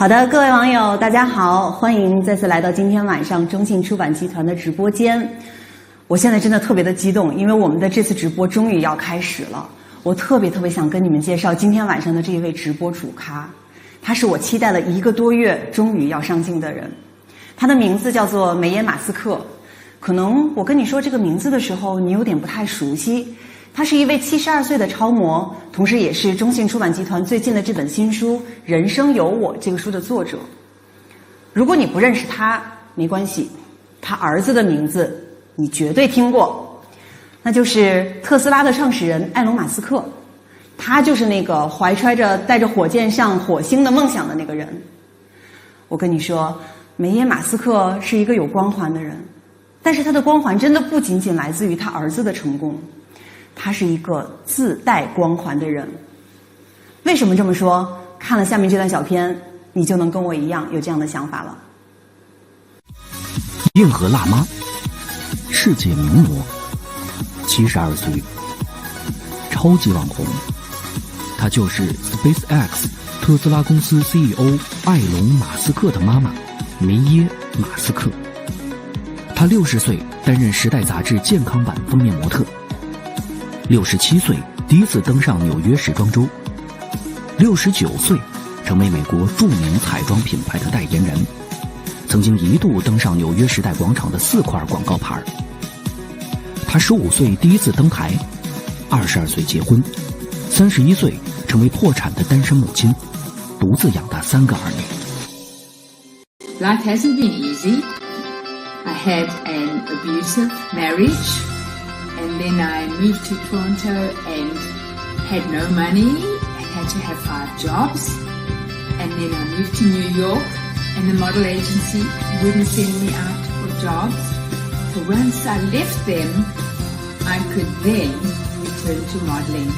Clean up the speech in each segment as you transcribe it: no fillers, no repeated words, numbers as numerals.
好的，各位网友，大家好，欢迎再次来到今天晚上中信出版集团的直播间。我现在真的特别的激动，因为我们的这次直播终于要开始了。我特别想跟你们介绍今天晚上的这一位直播主咖，他是我期待了1个多月终于要上镜的人。他的名字叫做梅耶马斯克。可能我跟你说这个名字的时候，你有点不太熟悉。他是一位72岁的超模，同时也是中信出版集团最近的这本新书《人生由我》这个书的作者。如果你不认识他，没关系，他儿子的名字你绝对听过，那就是特斯拉的创始人埃隆·马斯克。他就是那个怀揣着带着火箭上火星的梦想的那个人。我跟你说，梅耶马斯克是一个有光环的人，但是他的光环真的不仅仅来自于他儿子的成功。他是一个自带光环的人。为什么这么说？看了下面这段小片，你就能跟我一样有这样的想法了。硬核辣妈，世界名模，72岁，超级网红。她就是 SpaceX 特斯拉公司 CEO 埃隆·马斯克的妈妈梅耶马斯克。她60岁担任《时代》杂志健康版封面模特。67岁第一次登上纽约时装周，69岁成为美国著名彩妆品牌的代言人，曾经一度登上纽约时代广场的4块广告牌。他15岁第一次登台，22岁结婚，31岁成为破产的单身母亲，独自养大3个儿女。 Life hasn't been easy. I had an abusive marriage.And then I moved to Toronto and had no money and had to have 5 jobs. And then I moved to New York and the model agency wouldn't send me out for jobs. So once I left them, I could then return to modeling.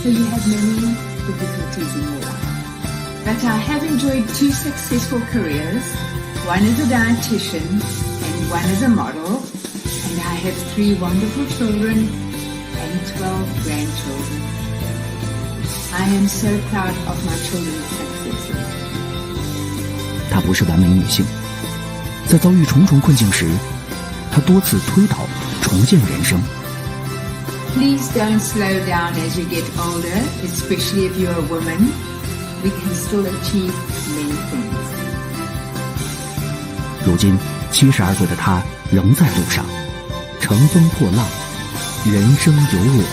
So you have many difficulties in your life. But I have enjoyed 2 successful careers. One as a dietitian and one as a model.And I have 3 wonderful children and 12 grandchildren. I am so proud of my children's successes. 她不是完美女性，在遭遇重重困境时，她多次推倒，重建人生。Please don't slow down as you get older, especially if you're a woman. We can still achieve many things. 如今72岁的她仍在路上。乘风破浪，人生由我。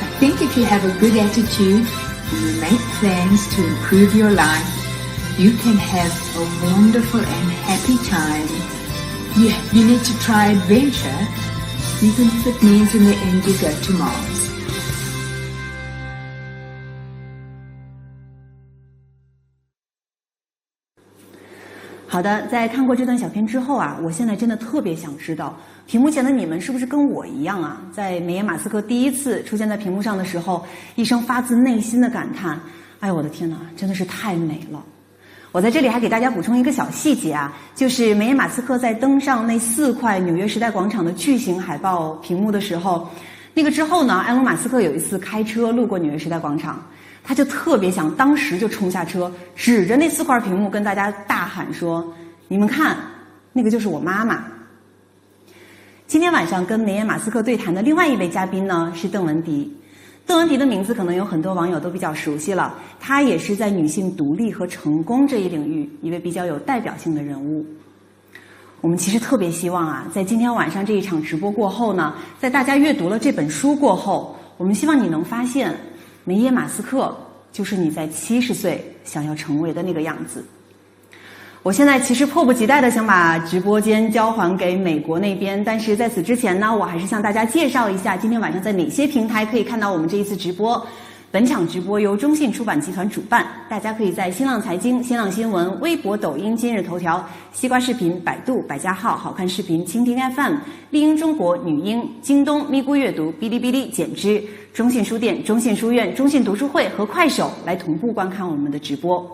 I think if you have a good attitude and you make plans to improve your life, you can have a wonderful and happy time. You need to try adventure, even if it means in the end you go to Mars. 好的，在看过这段小片之后啊，我现在真的特别想知道，屏幕前的你们是不是跟我一样啊？在梅耶马斯克第一次出现在屏幕上的时候，一声发自内心的感叹：“哎，我的天哪，真的是太美了！”我在这里还给大家补充一个小细节啊，就是梅耶马斯克在登上那4块纽约时代广场的巨型海报屏幕的时候，那个之后呢，埃隆·马斯克有一次开车路过纽约时代广场。他就特别想当时就冲下车，指着那4块屏幕跟大家大喊说：“你们看，那个就是我妈妈。”今天晚上跟梅耶马斯克对谈的另外一位嘉宾呢是邓文迪。邓文迪的名字可能有很多网友都比较熟悉了，她也是在女性独立和成功这一领域一位比较有代表性的人物。我们其实特别希望啊，在今天晚上这一场直播过后呢，在大家阅读了这本书过后，我们希望你能发现梅耶马斯克就是你在70岁想要成为的那个样子。我现在其实迫不及待的想把直播间交还给美国那边，但是在此之前呢，我还是向大家介绍一下今天晚上在哪些平台可以看到我们这一次直播。本场直播由中信出版集团主办，大家可以在新浪财经、新浪新闻、微博、抖音、今日头条、西瓜视频、百度、百家号、好看视频、蜻蜓 FM、丽音中国、女音、京东、咪咕阅读、哔哩哔哩、简知、中信书店、中信书院、中信读书会和快手来同步观看我们的直播。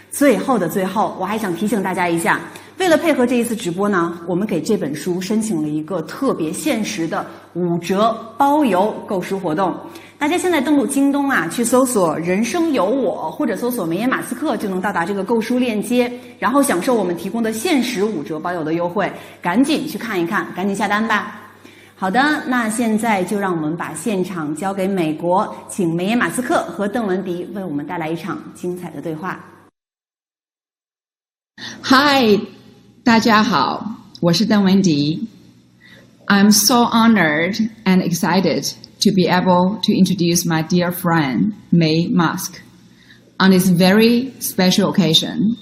最后的最后，我还想提醒大家一下，为了配合这一次直播呢，我们给这本书申请了一个特别限时的5折包邮购书活动。大家现在登录京东啊，去搜索人生由我或者搜索梅耶马斯克就能到达这个购书链接，然后享受我们提供的限时5折包邮的优惠，赶紧去看一看，赶紧下单吧。好的，那现在就让我们把现场交给美国，请梅耶马斯克和邓文迪为我们带来一场精彩的对话。Hi， 大家好，我是邓文迪。I'm so honored and excited to be able to introduce my dear friend, Meyer Musk, on this very special occasion,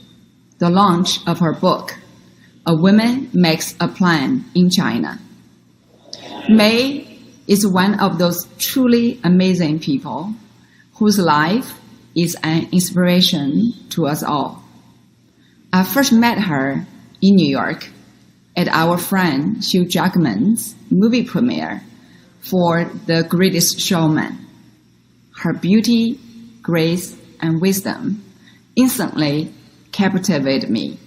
the launch of her book, A Woman Makes a Plan in China. May is one of those truly amazing people whose life is an inspiration to us all. I first met her in New York at our friend Hugh Jackman's movie premiere for The Greatest Showman. Her beauty, grace, and wisdom instantly captivated me.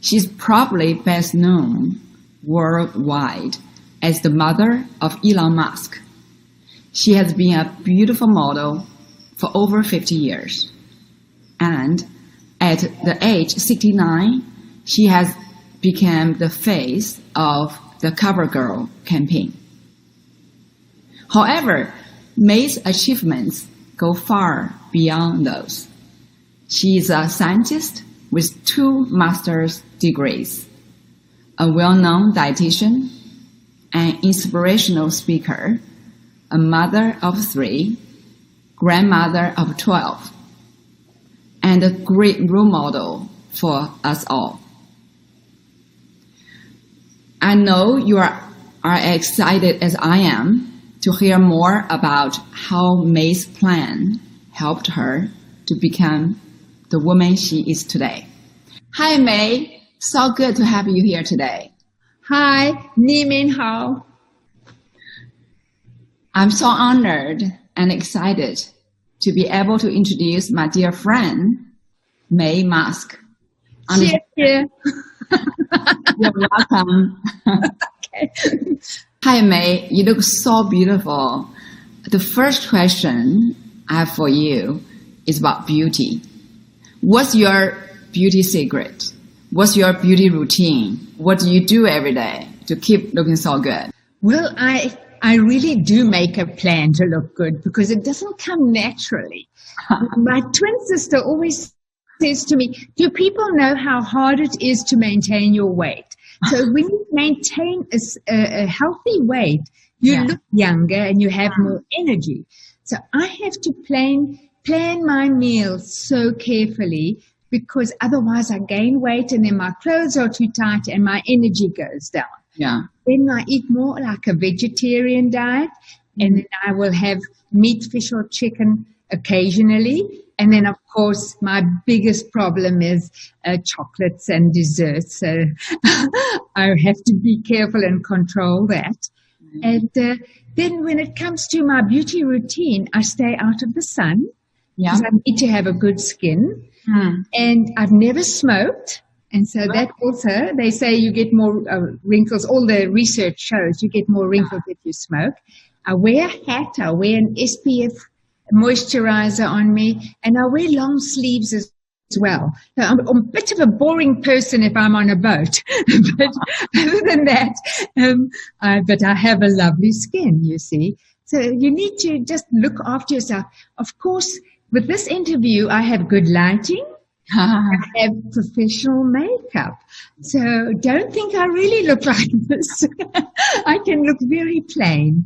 She's probably best known worldwide as the mother of Elon Musk. She has been a beautiful model for over 50 years. And at the age 69, she has become the face of the CoverGirl campaign. However, May's achievements go far beyond those. She is a scientist with 2 master's degrees, a well-known dietitian, an inspirational speaker, a mother of 3, grandmother of 12, and a great role model for us all. I know you are excited as I am to hear more about how May's plan helped her to become the woman she is today. Hi, May. So good to have you here today. Hi, Ni Min Hao. I'm so honored and excited to be able to introduce my dear friend, Meyer Musk. You're welcome. Okay. Hi, May. You look so beautiful. The first question I have for you is about beauty. What's your beauty secret? What's your beauty routine? What do you do every day to keep looking so good? Well, I really do make a plan to look good because it doesn't come naturally. My twin sister always says to me, do people know how hard it is to maintain your weight? So when you maintain a healthy weight, you look younger and you have more energy. So I have to plan my meals so carefully because otherwise I gain weight and then my clothes are too tight and my energy goes down. Yeah. Then I eat more like a vegetarian diet and then I will have meat, fish or chicken occasionally. And then, of course, my biggest problem is chocolates and desserts. So I have to be careful and control that. And then when it comes to my beauty routine, I stay out of the sun because I need to have a good skin. And I've never smoked. And so that also, they say you get more wrinkles. All the research shows you get more wrinkles if you smoke. I wear a hat. I wear an SPF moisturizer on me. And I wear long sleeves as well. So I'm a bit of a boring person if I'm on a boat. But other than that, but I have a lovely skin, you see. So you need to just look after yourself. Of course, with this interview, I have good lighting. I have professional makeup. So don't think I really look like this. I can look very plain.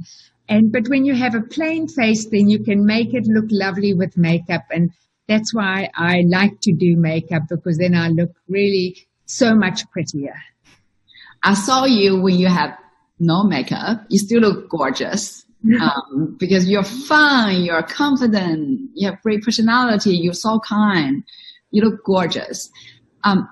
But when you have a plain face, then you can make it look lovely with makeup. And that's why I like to do makeup because then I look really so much prettier. I saw you when you have no makeup. You still look gorgeous. Because you're fun, you're confident, you have great personality, you're so kind, you look gorgeous.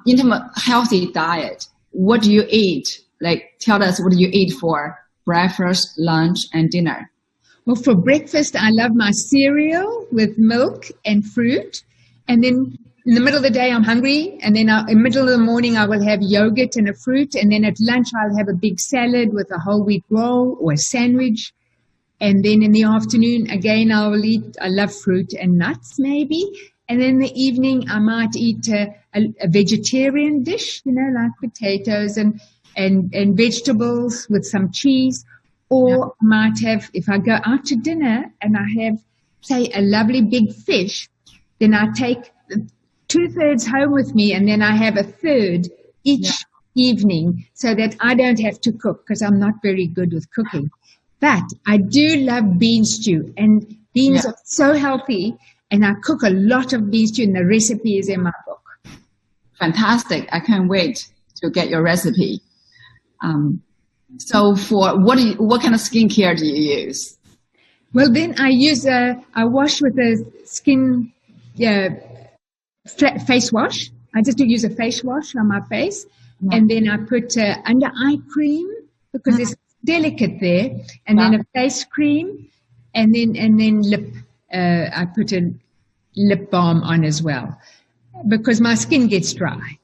In terms of healthy diet, what do you eat? Like, tell us, what do you eat for breakfast, lunch, and dinner? Well, for breakfast, I love my cereal with milk and fruit. And then in the middle of the day, I'm hungry. And then in the middle of the morning, I will have yogurt and a fruit. And then at lunch, I'll have a big salad with a whole wheat roll or a sandwich. And then in the afternoon, again, I love fruit and nuts maybe. And then in the evening, I might eat a vegetarian dish, like potatoes and vegetables with some cheese. Or I might have, if I go out to dinner and I have, say, a lovely big fish, then I take 2/3 home with me, and then I have 1/3 each evening so that I don't have to cook, because I'm not very good with cooking. But I do love bean stew, and beans are so healthy, and I cook a lot of bean stew, and the recipe is in my book. Fantastic. I can't wait to get your recipe. So for what kind of skincare do you use? Well, then I wash with a skin face wash. I just use a face wash on my face, and then I put under eye cream because it's delicate there, and then a face cream, and then lip. I put a lip balm on as well because my skin gets dry.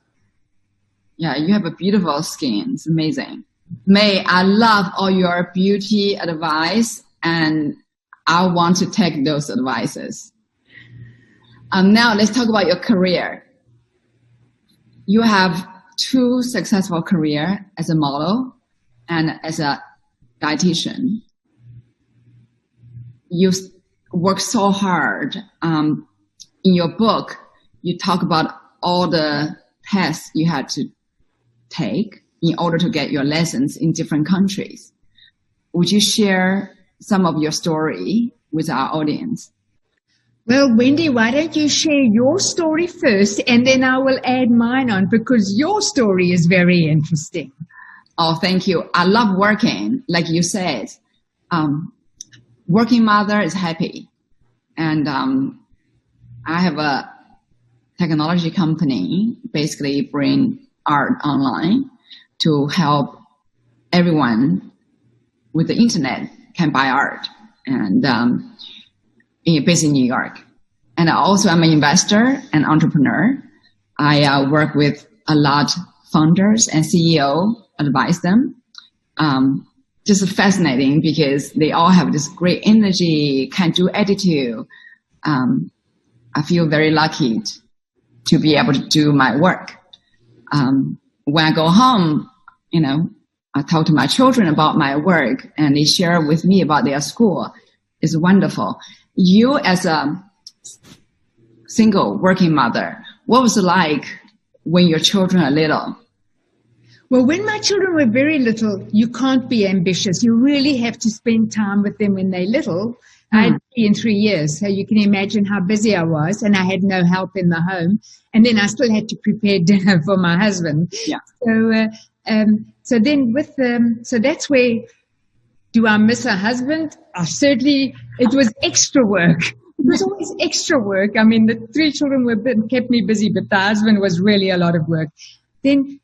Yeah, you have a beautiful skin. It's amazing. May, I love all your beauty advice, and I want to take those advices. Now let's talk about your career. You have 2 successful careers as a model and as a dietitian. You work so hard. In your book, you talk about all the tests you had to take in order to get your lessons in different countries. Would you share some of your story with our audience? Well, Wendy, why don't you share your story first, and then I will add mine on, because your story is very interesting. Oh, thank you. I love working. Like you said, working mother is happy. And I have a technology company, basically bring art online to help everyone with the internet can buy art, and based in New York. And I also am an investor and entrepreneur. I work with a lot of founders and CEO, advise them. Just fascinating because they all have this great energy, can-do attitude. I feel very lucky to be able to do my work. When I go home, I talk to my children about my work, and they share with me about their school. It's wonderful. You, as a single working mother, what was it like when your children are little? Well, when my children were very little, you can't be ambitious. You really have to spend time with them when they're little. I had 3 and 3 years, so you can imagine how busy I was, and I had no help in the home. And then I still had to prepare dinner for my husband. Yeah. So that's where, do I miss a husband? Certainly, it was extra work. It was always extra work. I mean, the 3 children kept me busy, but the husband was really a lot of work. Then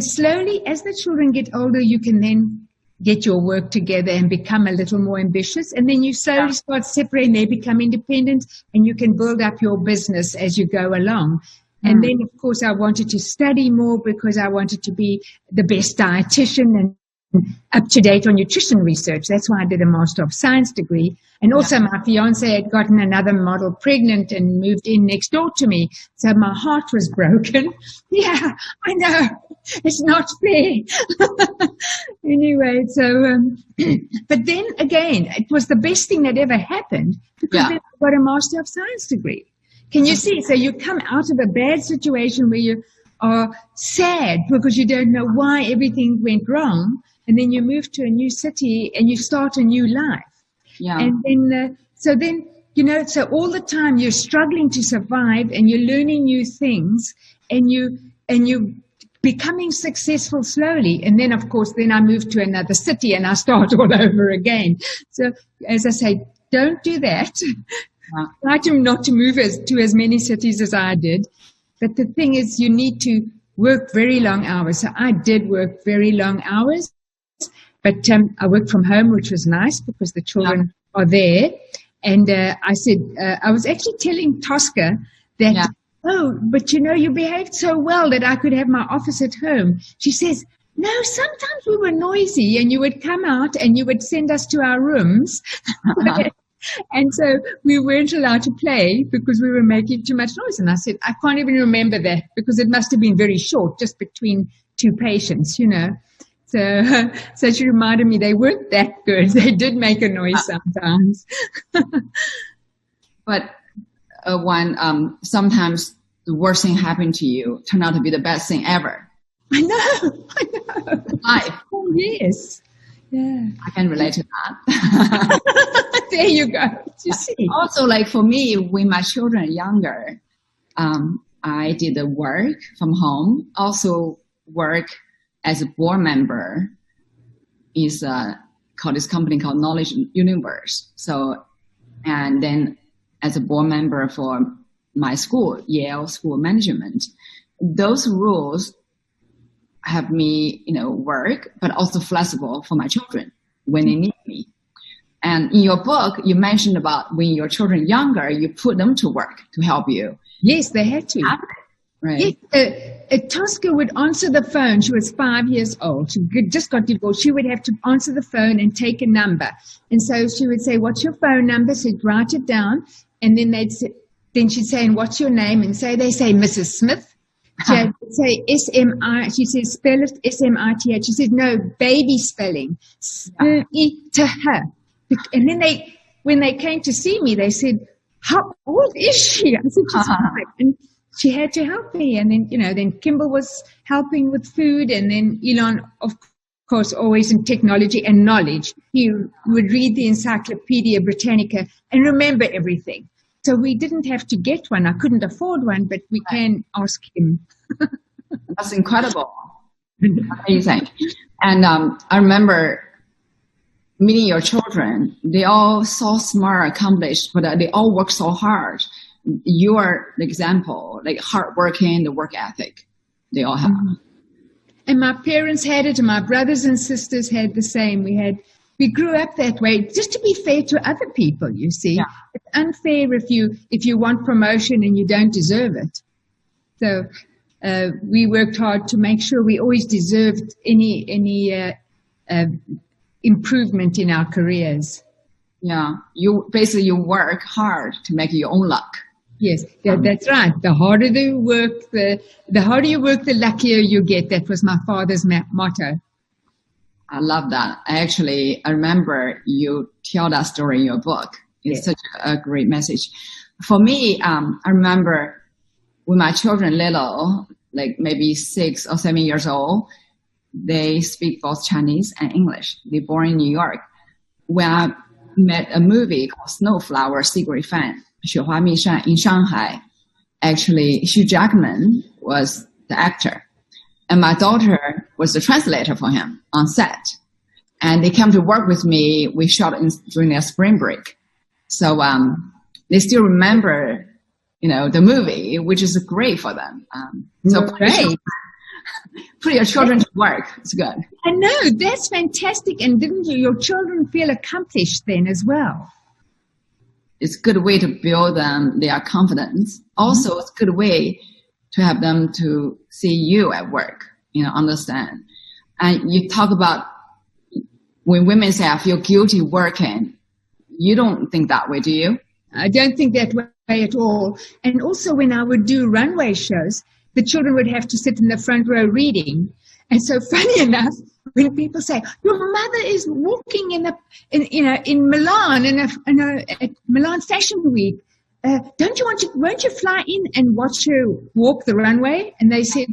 slowly, as the children get older, you can then get your work together and become a little more ambitious. And then you slowly start separating. They become independent, and you can build up your business as you go along. And then, of course, I wanted to study more because I wanted to be the best dietitian and up to date on nutrition research. That's why I did a Master of Science degree. And also my fiance had gotten another model pregnant and moved in next door to me. So my heart was broken. Yeah, I know. It's not fair. Anyway, but then again, it was the best thing that ever happened because then I got a Master of Science degree. Can you see? So you come out of a bad situation where you are sad because you don't know why everything went wrong, and then you move to a new city and you start a new life. Yeah. And then, so all the time you're struggling to survive, and you're learning new things, and you becoming successful slowly. And then, of course, I moved to another city and I start all over again. So, as I say, don't do that. Try not to move to as many cities as I did. But the thing is, you need to work very long hours. So I did work very long hours. But I worked from home, which was nice because the children are there. And I said, I was actually telling Tosca that, Yeah. oh, but you behaved so well that I could have my office at home. She says, no, sometimes we were noisy and you would come out and you would send us to our rooms. And so we weren't allowed to play because we were making too much noise. And I said, I can't even remember that because it must have been very short, just between two patients, So she reminded me they weren't that good. They did make a noise sometimes. But when sometimes the worst thing happened to you turned out to be the best thing ever. I know. Life. Oh, yes. Yeah. I can relate to that. There you go. You see. Also, like for me, when my children are younger, I did the work from home. Also work as a board member is called this company called Knowledge Universe. So, and then as a board member for my school, Yale School of Management, those rules have me, work, but also flexible for my children when they need me. And in your book, you mentioned about when your children are younger, you put them to work to help you. Yes, they had to. Right. Yes, Tosca would answer the phone. She was 5 years old. She just got divorced. She would have to answer the phone and take a number. And so she would say, what's your phone number? So she'd write it down. And then then she'd say, and what's your name? And so they say, Mrs. Smith. She'd say S-M-I. She says, spell it S-M-I-T-H. She said, no, baby spelling. To her. And then when they came to see me, they said, how old is she? I said, she's 5. And she had to help me. And then, then Kimball was helping with food. And then Elon, of course, always in technology and knowledge. He would read the Encyclopedia Britannica and remember everything. So we didn't have to get one. I couldn't afford one, but we can ask him. That's incredible. Amazing. And I remember meeting your children. They all so smart, accomplished, but they all work so hard. You are the example, like hardworking, the work ethic they all have. Mm-hmm. And my parents had it, and my brothers and sisters had the same. We grew up that way, just to be fair to other people, you see. Yeah. It's unfair if you want promotion and you don't deserve it. So we worked hard to make sure we always deserved any improvement in our careers. Yeah, you work hard to make your own luck. Yes, that's right. The harder you work, the luckier you get. That was my father's motto. I love that. I remember you tell that story in your book. It's such a great message. For me, I remember when my children little, like maybe 6 or 7 years old, they speak both Chinese and English. They're born in New York. When I met a movie called Snowflower Secret Fan, 雪花秘扇 in Shanghai, actually Hugh Jackman was the actor. And my daughter was the translator for him on set. And they came to work with me. We shot during their spring break. So they still remember, the movie, which is great for them. Put your children to work. It's good. I know. That's fantastic. And didn't your children feel accomplished then as well? It's a good way to build their confidence. Also, it's a good way to have them to see you at work, understand. And you talk about when women say, I feel guilty working, you don't think that way, do you? I don't think that way at all. And also when I would do runway shows, the children would have to sit in the front row reading. And so funny enough, when people say, your mother is walking in Milan, at Milan Fashion Week, won't you fly in and watch her walk the runway? And they said,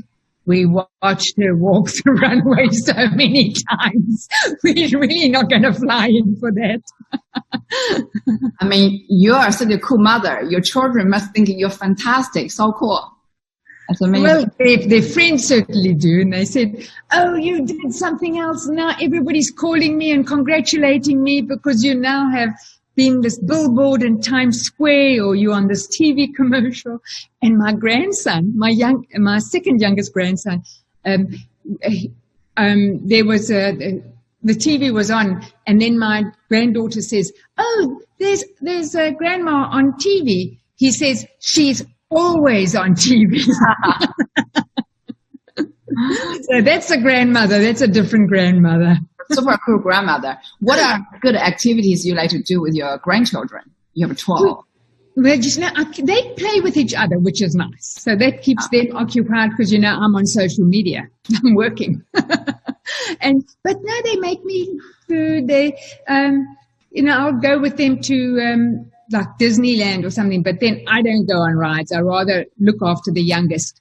we watched her walk the runway so many times. We're really not going to fly in for that. I mean, you are such a cool mother. Your children must think you're fantastic. So cool. That's amazing. Well, their friends certainly do. And they said, oh, you did something else. Now everybody's calling me and congratulating me because you now have been this billboard in Times Square or you're on this TV commercial. And my grandson, my second youngest grandson, there was the TV was on, and then my granddaughter says, oh, there's a grandma on TV. He says, she's always on TV. So that's a grandmother. That's a different grandmother. Super cool grandmother. What are good activities you like to do with your grandchildren? You have 12. Well, they play with each other, which is nice. So that keeps them occupied because, I'm on social media. I'm working. But no, they make me food. They, I'll go with them to like Disneyland or something, but then I don't go on rides. I rather look after the youngest.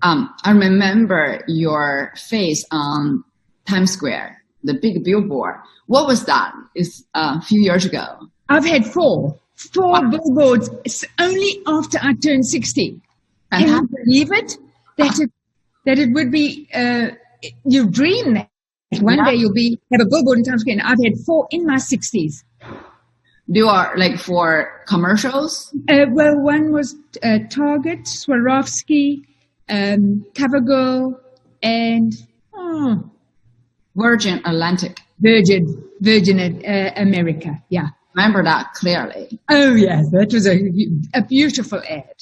I remember your face on Times Square, the big billboard. What was that? It's a few years ago. I've had four billboards only after I turned 60. Can you believe it? That it would be, you dream that one day you'll have a billboard in Times Square. And I've had 4 in my 60s. You are like for commercials? Well, one was Target, Swarovski, CoverGirl, and Virgin Atlantic. Virgin America, yeah. Remember that clearly. Oh, yes, that was a beautiful ad.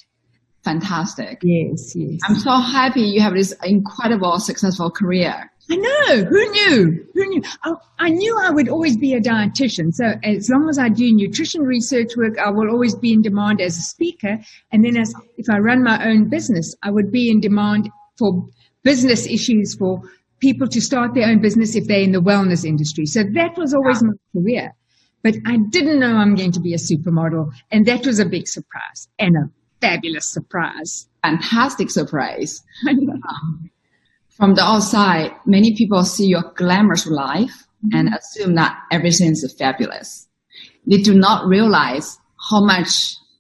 Fantastic. Yes. I'm so happy you have this incredible, successful career. I know. Who knew? I knew I would always be a dietitian. So as long as I do nutrition research work, I will always be in demand as a speaker. And then if I run my own business, I would be in demand for business issues for people to start their own business if they're in the wellness industry. So that was always my career. But I didn't know I'm going to be a supermodel. And that was a big surprise and a fabulous surprise. Fantastic surprise. From the outside, many people see your glamorous life and assume that everything is fabulous. They do not realize how much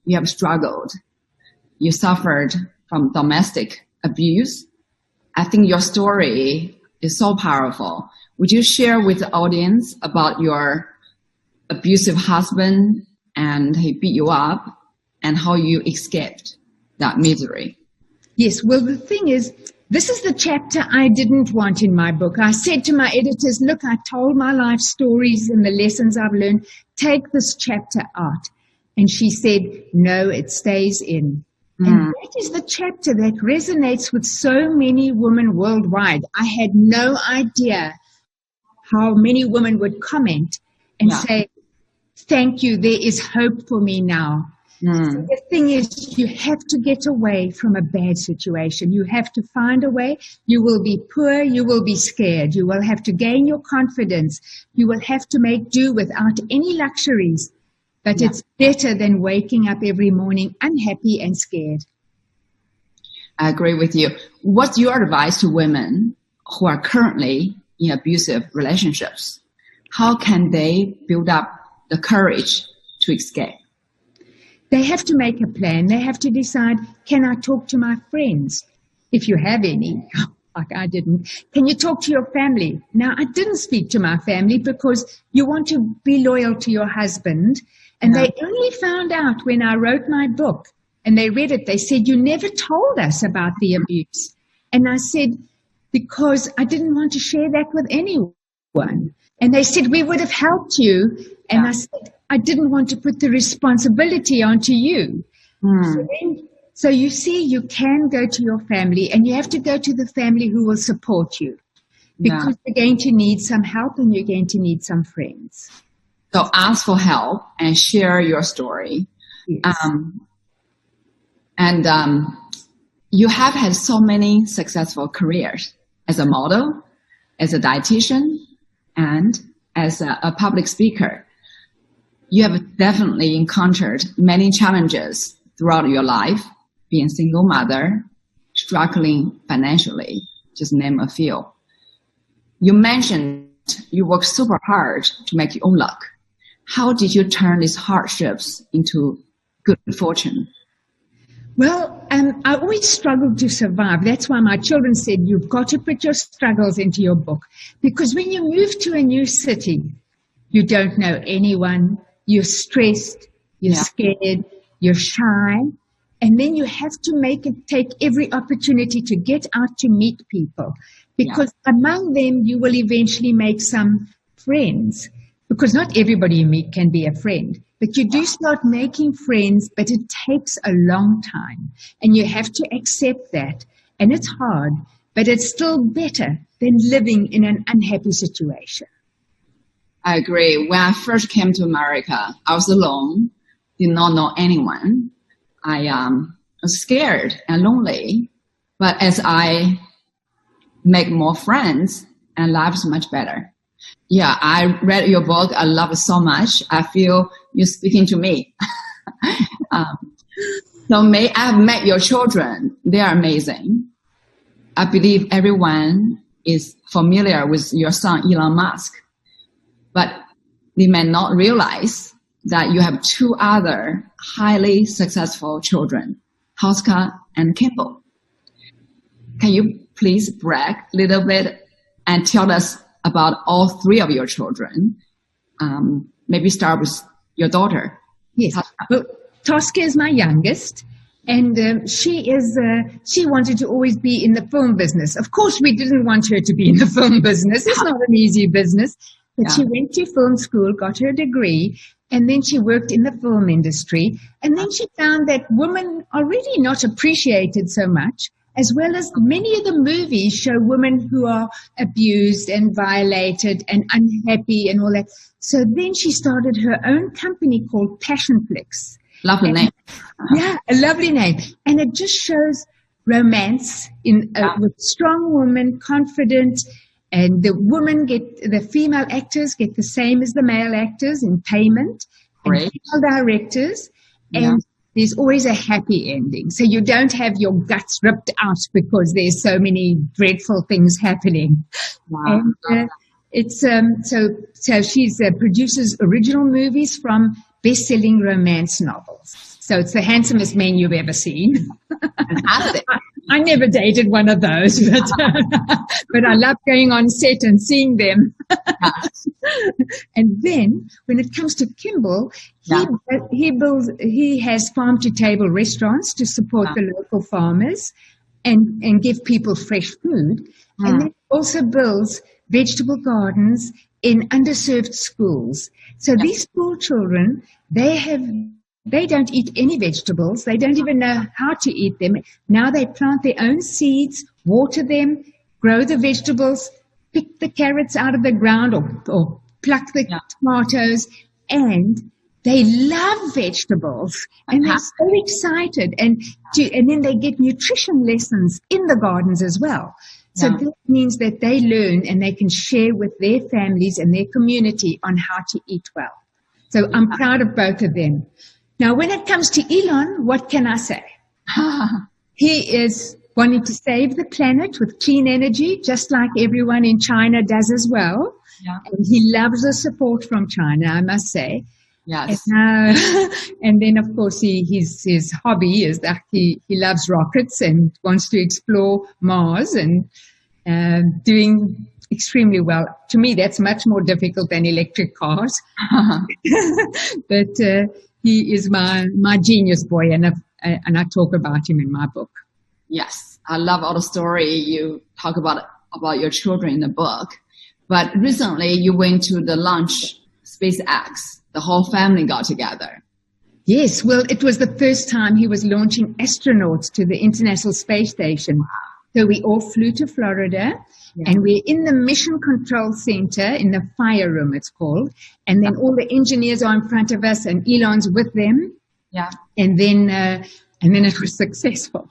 you have struggled. You suffered from domestic abuse. I think your story is so powerful. Would you share with the audience about your abusive husband and he beat you up and how you escaped that misery? Yes, well, the thing is, this is the chapter I didn't want in my book. I said to my editors, look, I told my life stories and the lessons I've learned. Take this chapter out. And she said, no, it stays in. And that is the chapter that resonates with so many women worldwide. I had no idea how many women would comment and say, thank you, there is hope for me now. So the thing is, you have to get away from a bad situation. You have to find a way. You will be poor. You will be scared. You will have to gain your confidence. You will have to make do without any luxuries. But it's better than waking up every morning unhappy and scared. I agree with you. What's your advice to women who are currently in abusive relationships? How can they build up the courage to escape? They have to make a plan. They have to decide, can I talk to my friends? If you have any, like I didn't. Can you talk to your family? Now, I didn't speak to my family because you want to be loyal to your husband. And they only found out when I wrote my book and they read it. They said, you never told us about the abuse. And I said, because I didn't want to share that with anyone. And they said, we would have helped you. And I said, I didn't want to put the responsibility onto you. So you see, you can go to your family and you have to go to the family who will support you because you're going to need some help and you're going to need some friends. So ask for help and share your story. Yes. You have had so many successful careers as a model, as a dietitian, and as a public speaker. You have definitely encountered many challenges throughout your life, being a single mother, struggling financially, just name a few. You mentioned you worked super hard to make your own luck. How did you turn these hardships into good fortune? Well, I always struggled to survive. That's why my children said, you've got to put your struggles into your book. Because when you move to a new city, you don't know anyone, you're stressed, you're scared, you're shy. And then you have to take every opportunity to get out to meet people. Because among them, you will eventually make some friends. Because not everybody you meet can be a friend. but you do start making friends, but it takes a long time. And you have to accept that. And it's hard, but it's still better than living in an unhappy situation. I agree. When I first came to America, I was alone, did not know anyone. I was scared and lonely. But as I make more friends, and life's much better. Yeah, I read your book. I love it so much. I feel you're speaking to me. So I have met your children. They are amazing. I believe everyone is familiar with your son, Elon Musk. But they may not realize that you have two other highly successful children, Oscar and Kimball. Can you please brag a little bit and tell us about all three of your children? Maybe start with your daughter. Yes. Well, Tosca is my youngest. And she wanted to always be in the film business. Of course, we didn't want her to be in the film business. It's not an easy business. But she went to film school, got her degree, and then she worked in the film industry. And then she found that women are really not appreciated so much, as well as many of the movies show women who are abused and violated and unhappy and all that. So then she started her own company called Passionflix. Lovely name. Yeah, a lovely name. And it just shows romance with strong women, confident, and the female actors get the same as the male actors in payment. Great. And female directors. And there's always a happy ending. So you don't have your guts ripped out because there's so many dreadful things happening. Wow. And it's so she produces original movies from best-selling romance novels. So it's the handsomest men you've ever seen. Fantastic. I never dated one of those, but I love going on set and seeing them. And then when it comes to Kimball, he has farm-to-table restaurants to support the local farmers and give people fresh food. And then also builds vegetable gardens in underserved schools. So these school children, they don't eat any vegetables. They don't even know how to eat them. Now they plant their own seeds, water them, grow the vegetables, pick the carrots out of the ground or pluck the tomatoes, and they love vegetables. And they're so excited. And then they get nutrition lessons in the gardens as well. So that means that they learn and they can share with their families and their community on how to eat well. So I'm proud of both of them. Now, when it comes to Elon, what can I say? He is wanting to save the planet with clean energy, just like everyone in China does as well. Yeah. And he loves the support from China, I must say. Yes. And then, of course, his hobby is that he loves rockets and wants to explore Mars and doing extremely well. To me, that's much more difficult than electric cars. But he is my genius boy, and I talk about him in my book. Yes, I love all the story you talk about your children in the book. But recently, you went to the launch SpaceX. The whole family got together. Yes, well, it was the first time he was launching astronauts to the International Space Station. So we all flew to Florida, and we're in the Mission Control Center, in the fire room, it's called. And then all the engineers are in front of us, and Elon's with them. Yeah. And then it was successful.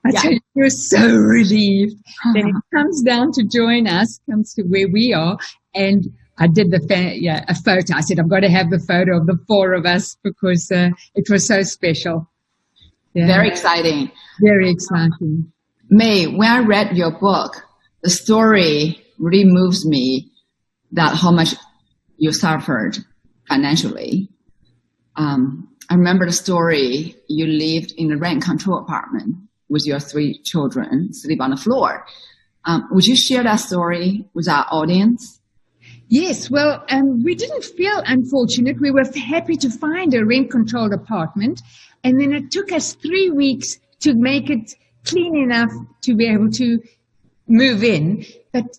I tell you, we were so relieved. Then he comes down to join us, comes to where we are, and I did a photo. I said, I've got to have the photo of the four of us because it was so special. Yeah. Very exciting. Very exciting. May, when I read your book, the story really moves me that how much you suffered financially. I remember the story, you lived in a rent control apartment with your 3 children, sleep on the floor. Would you share that story with our audience? Yes, well, we didn't feel unfortunate. We were happy to find a rent-controlled apartment, and then it took us 3 weeks to make it clean enough to be able to move in. But,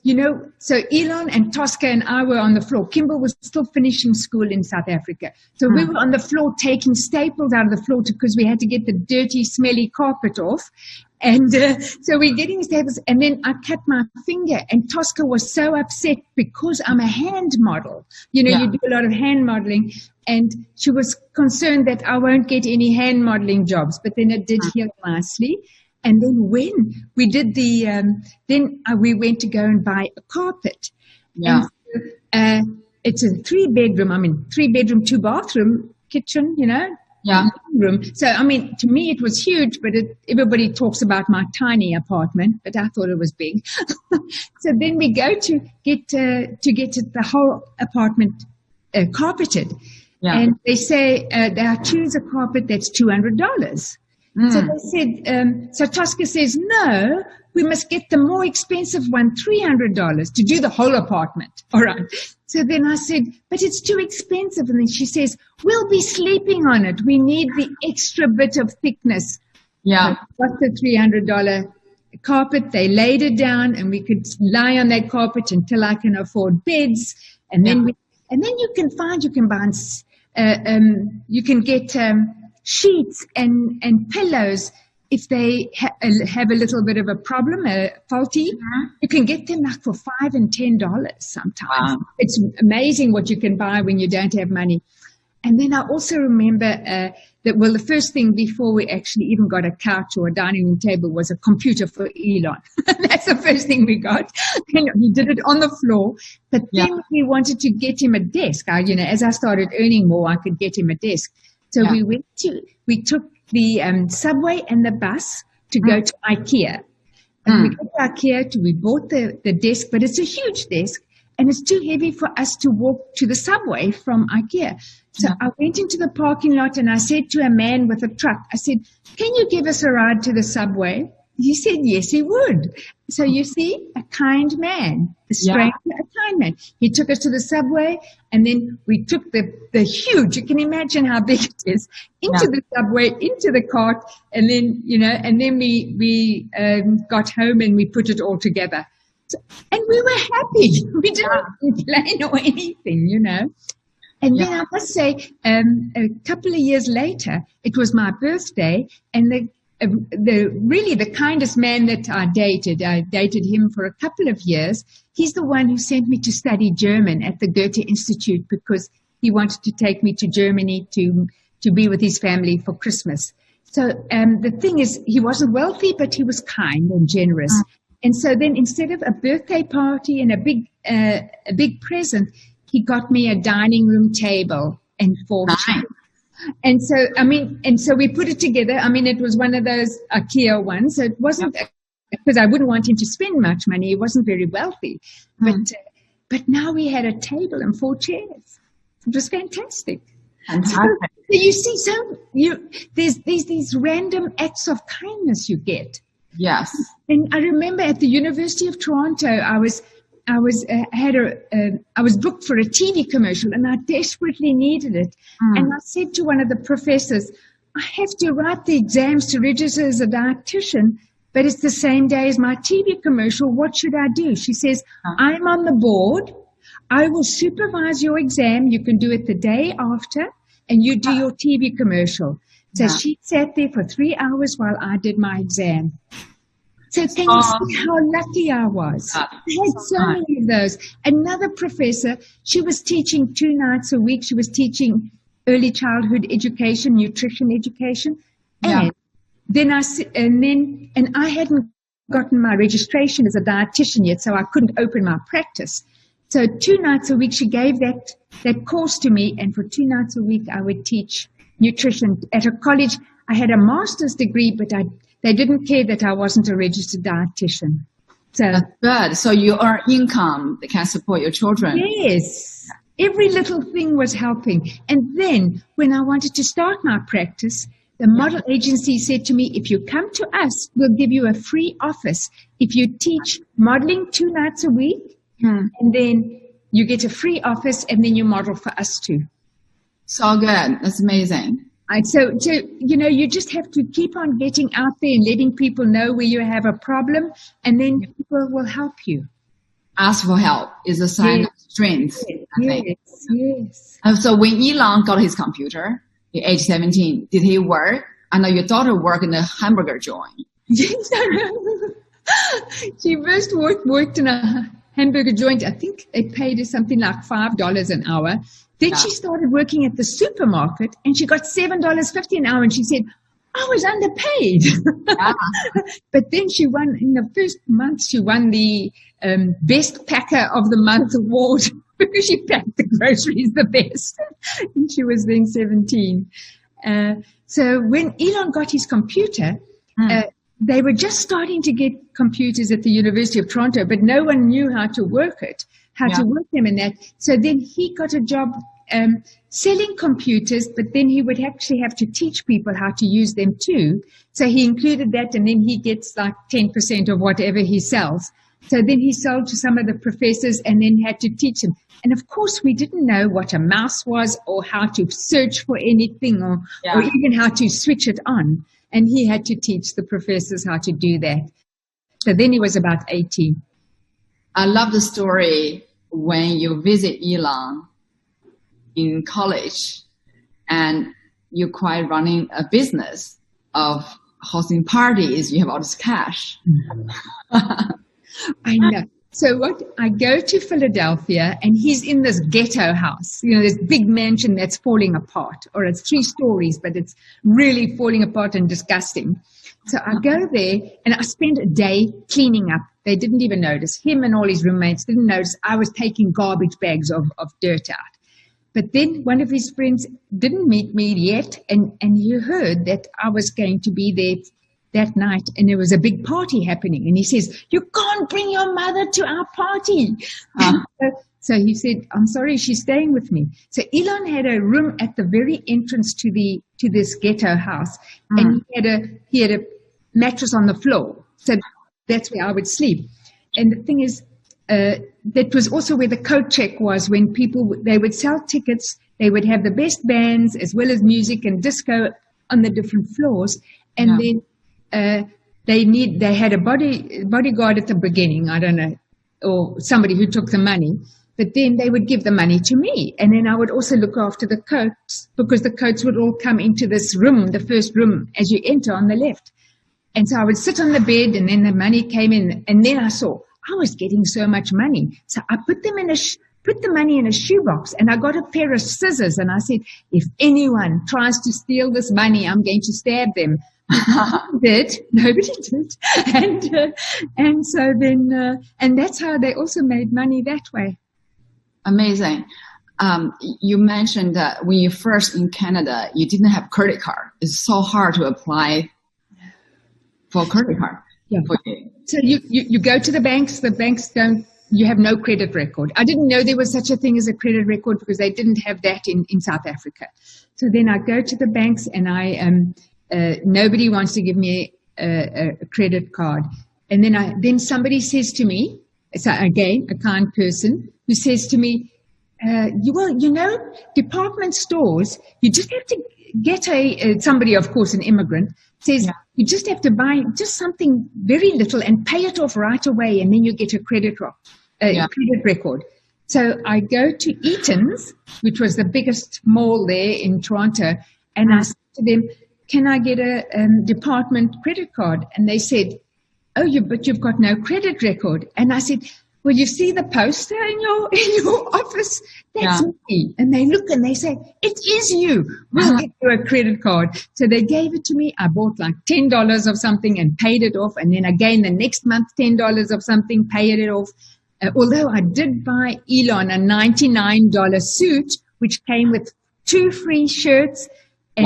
so Elon and Tosca and I were on the floor. Kimber was still finishing school in South Africa. So we were on the floor taking staples out of the floor because we had to get the dirty, smelly carpet off. And so we're getting staples. And then I cut my finger. And Tosca was so upset because I'm a hand model. You do a lot of hand modeling. And she was concerned that I won't get any hand modeling jobs. But then it did heal nicely. And then when we did we went to go and buy a carpet. Yeah. And, it's a 3-bedroom, 3-bedroom, 2-bathroom kitchen, Yeah. room. So, to me it was huge, but everybody talks about my tiny apartment, but I thought it was big. So then we go to get the whole apartment carpeted. Yeah. And they say, they'll choose a carpet that's $200. So they said, so Tosca says, no, we must get the more expensive one, $300 to do the whole apartment. All right. So then I said, but it's too expensive. And then she says, we'll be sleeping on it. We need the extra bit of thickness. Yeah. So got the $300 carpet. They laid it down and we could lie on that carpet until I can afford beds. And then you can get sheets and pillows. If they have a little bit of a problem, faulty, you can get them like for $5 and $10 sometimes. Wow. It's amazing what you can buy when you don't have money. And then I also remember the first thing before we actually even got a couch or a dining room table was a computer for Elon. That's the first thing we got. He did it on the floor. But then we wanted to get him a desk. As I started earning more, I could get him a desk. So we took the subway and the bus to go to IKEA. And we got to IKEA, we bought the desk, but it's a huge desk and it's too heavy for us to walk to the subway from IKEA. So I went into the parking lot and I said to a man with a truck, I said, can you give us a ride to the subway? He said, yes, he would. So you see, a kind man, a stranger, a kind man. He took us to the subway and then we took the huge, you can imagine how big it is, into the subway, into the cart, and then, and then we got home and we put it all together. So, and we were happy. We didn't complain or anything, And then I must say, a couple of years later, it was my birthday, and the kindest man that I dated him for a couple of years. He's the one who sent me to study German at the Goethe Institute because he wanted to take me to Germany to be with his family for Christmas. So the thing is, he wasn't wealthy, but he was kind and generous. And so then instead of a birthday party and a big present, he got me a dining room table and 4 chairs. And so we put it together. It was one of those IKEA ones. It wasn't because I wouldn't want him to spend much money. He wasn't very wealthy, but now we had a table and 4 chairs. It was fantastic. Fantastic. So you see, there's these random acts of kindness you get. Yes. And I remember at the University of Toronto, I was booked for a TV commercial and I desperately needed it. And I said to one of the professors, I have to write the exams to register as a dietitian, but it's the same day as my TV commercial. What should I do? She says, I'm on the board. I will supervise your exam. You can do it the day after and you do your TV commercial. So she sat there for 3 hours while I did my exam. So can you see how lucky I was? I had so many of those. Another professor, she was teaching 2 nights a week. She was teaching early childhood education, nutrition education. And then I hadn't gotten my registration as a dietitian yet, so I couldn't open my practice. So 2 nights a week, she gave that course to me. And for 2 nights a week, I would teach nutrition at a college. I had a master's degree, but they didn't care that I wasn't a registered dietitian. So that's good. So you earn income that can support your children. Yes. Every little thing was helping. And then when I wanted to start my practice, the model agency said to me, if you come to us, we'll give you a free office. If you teach modeling 2 nights a week, and then you get a free office and then you model for us too. So good. That's amazing. So you just have to keep on getting out there and letting people know where you have a problem, and then people will help you. ask for help is a sign of strength. Yes. So when Elon got his computer at age 17, did he work? I know your daughter worked in a hamburger joint. Yes, I know. She first worked in a hamburger joint. I think they paid her something like $5 an hour. Then she started working at the supermarket and she got $7.50 an hour, and she said, I was underpaid. But then she won, in the first month, she won the Best Packer of the Month award because she packed the groceries the best. And she was then 17. So when Elon got his computer, they were just starting to get computers at the University of Toronto, but no one knew how to work them and that. So then he got a job selling computers, but then he would actually have to teach people how to use them too. So he included that, and then he gets like 10% of whatever he sells. So then he sold to some of the professors and then had to teach them. And of course, we didn't know what a mouse was or how to search for anything or even how to switch it on. And he had to teach the professors how to do that. So then he was about 18. I love the story when you visit Elon in college and you're quite running a business of hosting parties. You have all this cash. I know. So I go to Philadelphia and he's in this ghetto house, this big mansion that's falling apart, or it's 3 stories, but it's really falling apart and disgusting. So I go there and I spend a day cleaning up. They didn't even notice. Him and all his roommates didn't notice I was taking garbage bags of dirt out. But then one of his friends didn't meet me yet, and he heard that I was going to be there that night, and there was a big party happening. And he says, you can't bring your mother to our party. So he said, I'm sorry, she's staying with me. So Elon had a room at the very entrance to this ghetto house, and he had a mattress on the floor. So that's where I would sleep. And the thing is, that was also where the coat check was, when they would sell tickets. They would have the best bands as well as music and disco on the different floors. And then they had a bodyguard at the beginning, I don't know, or somebody who took the money. But then they would give the money to me. And then I would also look after the coats, because the coats would all come into this room, the first room as you enter on the left. And so I would sit on the bed, and then the money came in. And then I saw I was getting so much money. So I put the money in a shoebox, and I got a pair of scissors. And I said, if anyone tries to steal this money, I'm going to stab them. Nobody did. And so then, and that's how they also made money that way. Amazing. You mentioned that when you first in Canada, you didn't have credit card. It's so hard to apply for a credit card. Yeah. So you go to the banks you have no credit record. I didn't know there was such a thing as a credit record because they didn't have that in South Africa. So then I go to the banks, and nobody wants to give me a credit card. And then somebody says to me, so again, a kind person who says to me, department stores, you just have to get somebody, of course, an immigrant, says you just have to buy just something very little and pay it off right away, and then you get a credit record. So I go to Eaton's, which was the biggest mall there in Toronto, and I said to them, can I get a department credit card? And they said, but you've got no credit record. And I said, well, you see the poster in your office? That's me. And they look and they say, it is you. We'll get you a credit card. So they gave it to me. I bought like $10 of something and paid it off. And then again, the next month, $10 of something, paid it off. Although I did buy Elon a $99 suit, which came with 2 free shirts and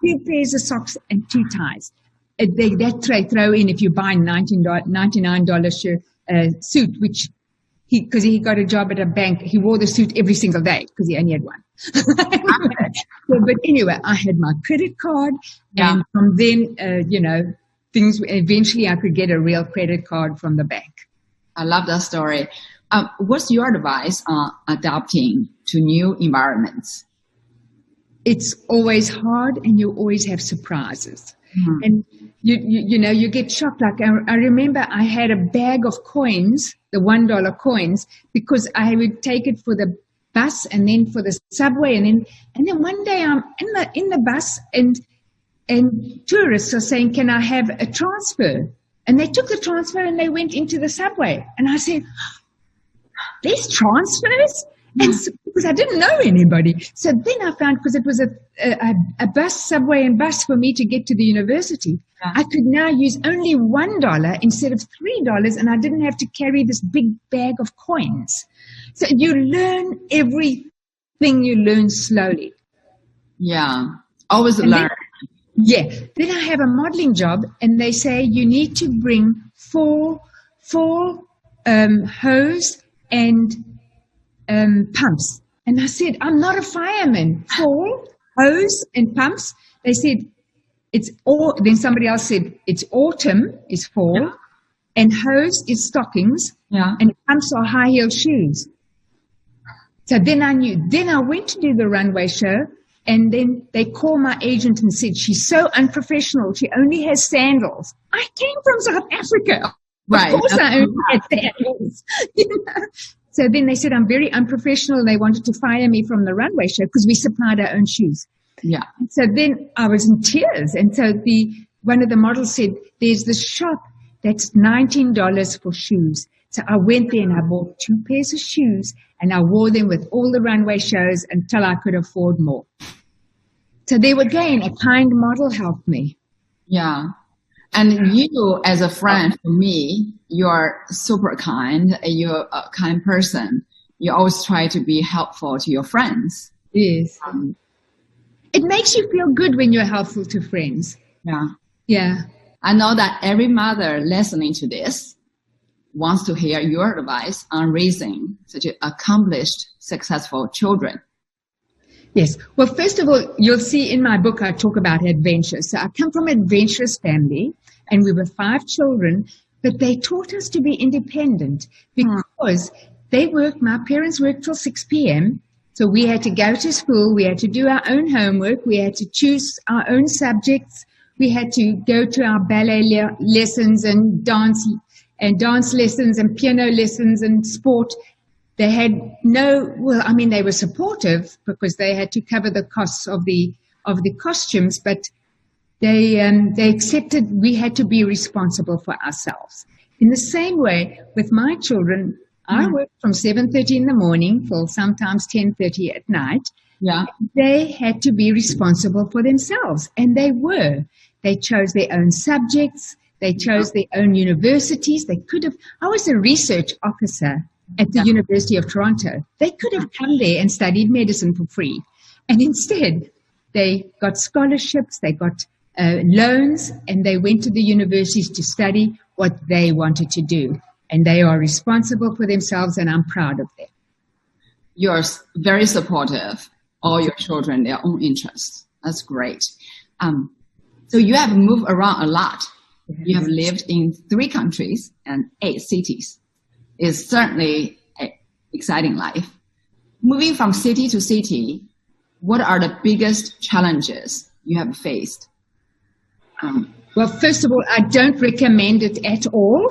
2 pairs of socks and 2 ties. That throw in if you buy $99 suit, which because he got a job at a bank. He wore the suit every single day because he only had one. But anyway, I had my credit card, and from then, things. Eventually, I could get a real credit card from the bank. I love that story. What's your advice on adapting to new environments? It's always hard, and you always have surprises. And you get shocked. Like I remember I had a bag of coins, the $1 coins, because I would take it for the bus and then for the subway, and then one day I'm in the bus and tourists are saying, "Can I have a transfer?" And they took the transfer and they went into the subway, and I said, "There's transfers?" And so, because I didn't know anybody. So then I found, because it was a bus, subway and bus for me to get to the university, I could now use only $1 instead of $3, and I didn't have to carry this big bag of coins. So you learn everything, you learn slowly. Yeah, always learn. Then I have a modeling job, and they say you need to bring four hose and pumps. And I said, I'm not a fireman. 4 hose and pumps. They said, then somebody else said, it's autumn is fall, and hose is stockings, and pumps are high heel shoes. So then I knew. Then I went to do the runway show, and then they called my agent and said, she's so unprofessional. She only has sandals. I came from South Africa. Right. Of course I only had sandals. So then they said, I'm very unprofessional. They wanted to fire me from the runway show because we supplied our own shoes. Yeah. So then I was in tears. And so one of the models said, there's this shop that's $19 for shoes. So I went there and I bought 2 pairs of shoes, and I wore them with all the runway shows until I could afford more. So there again, a kind model helped me. Yeah. And you, as a friend, for me, you're super kind. You're a kind person. You always try to be helpful to your friends. Yes. It makes you feel good when you're helpful to friends. Yeah. Yeah. I know that every mother listening to this wants to hear your advice on raising such accomplished, successful children. Yes. Well, first of all, you'll see in my book I talk about adventure. So I come from an adventurous family, and we were 5 children, but they taught us to be independent because my parents worked till 6 p.m., so we had to go to school, we had to do our own homework, we had to choose our own subjects, we had to go to our ballet lessons and dance lessons and piano lessons and sport. They had they were supportive because they had to cover the costs of the costumes, but they accepted we had to be responsible for ourselves. In the same way, with my children, I worked from 7:30 in the morning till sometimes 10:30 at night. Yeah. They had to be responsible for themselves, and they were. They chose their own subjects. They chose their own universities. I was a research officer at the University of Toronto. They could have come there and studied medicine for free. And instead, they got scholarships, they got loans, and they went to the universities to study what they wanted to do. And they are responsible for themselves, and I'm proud of them. You're very supportive, all your children, their own interests. That's great. So you have moved around a lot. You have lived in 3 countries and 8 cities. It's certainly an exciting life. Moving from city to city, what are the biggest challenges you have faced? Well, first of all, I don't recommend it at all.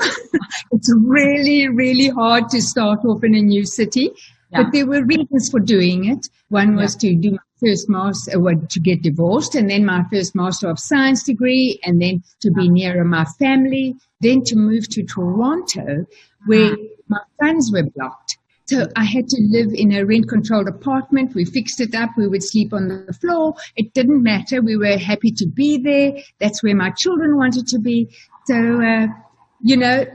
It's really, really hard to start off in a new city. Yeah. But there were reasons for doing it. One was to do my first master, to get divorced, and then my first Master of Science degree, and then to be nearer my family, then to move to Toronto, where my funds were blocked. So I had to live in a rent-controlled apartment. We fixed it up. We would sleep on the floor. It didn't matter. We were happy to be there. That's where my children wanted to be. So,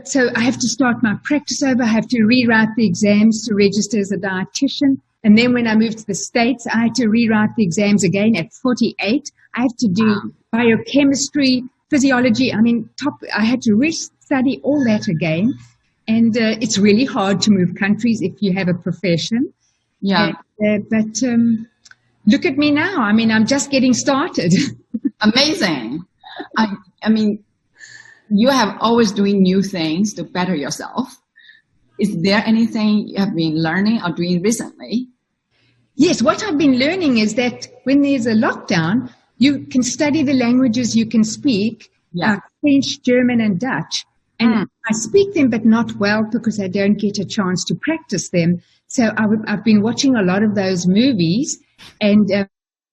so I have to start my practice over. I have to rewrite the exams to register as a dietitian. And then when I moved to the States, I had to rewrite the exams again at 48. I have to do biochemistry, physiology. I had to re-study all that again. And it's really hard to move countries if you have a profession. Yeah. But look at me now. I'm just getting started. Amazing. You have always doing new things to better yourself. Is there anything you have been learning or doing recently? Yes, what I've been learning is that when there's a lockdown, you can study the languages you can speak French, German, and Dutch. And I speak them, but not well because I don't get a chance to practice them. So I've been watching a lot of those movies, and